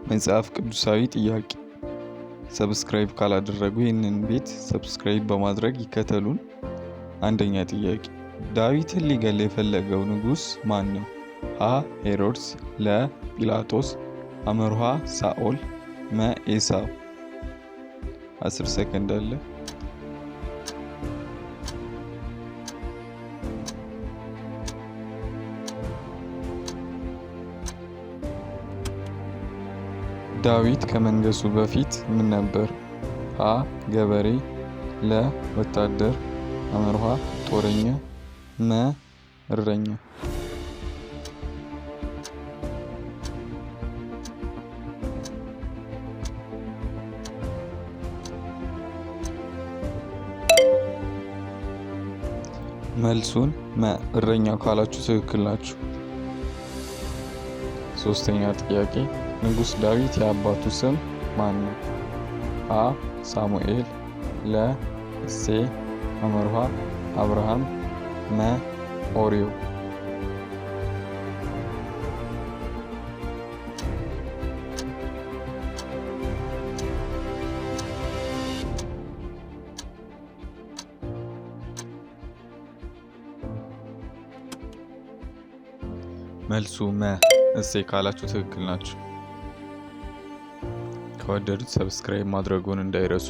መጽሐፍ ቅዱሳዊ ጥያቄ። ሰብስክራይብ ካላደረጉ ይህንን ቤት ሰብስክራይብ በማድረግ ይከተሉን። አንደኛ ጥያቄ፣ ዳዊትን ሊገል የፈለገው ንጉስ ማን ነው? ሀ ሄሮድስ፣ ለ ጲላጦስ፣ አመርሃ ሳኦል፣ መ ኤሳው። 10 ሰከንድ አለ። ዳዊት ከመንገሱ በፊት ምን ነበር? ሀ ገበሬ፣ ለ ወታደር፣ አመርሃ ጦረኛ፣ መ እረኛ። መልሱን መ እረኛ ካላችሁ ትክክል ናችሁ። ሶስተኛ ጥያቄ፣ ንጉስ ዳዊት የአባቱ ስም ማን ነው? ሀ ሳሙኤል፣ ለ እሴይ፣ አመርሃ አብርሃም፣ መ ኦሪዮ። መልሱ መ እሴይ ካላችሁ ትክክል ናችሁ። ከወደዱት ሰብስክራይብ ማድረጉን እንዳይረሱ።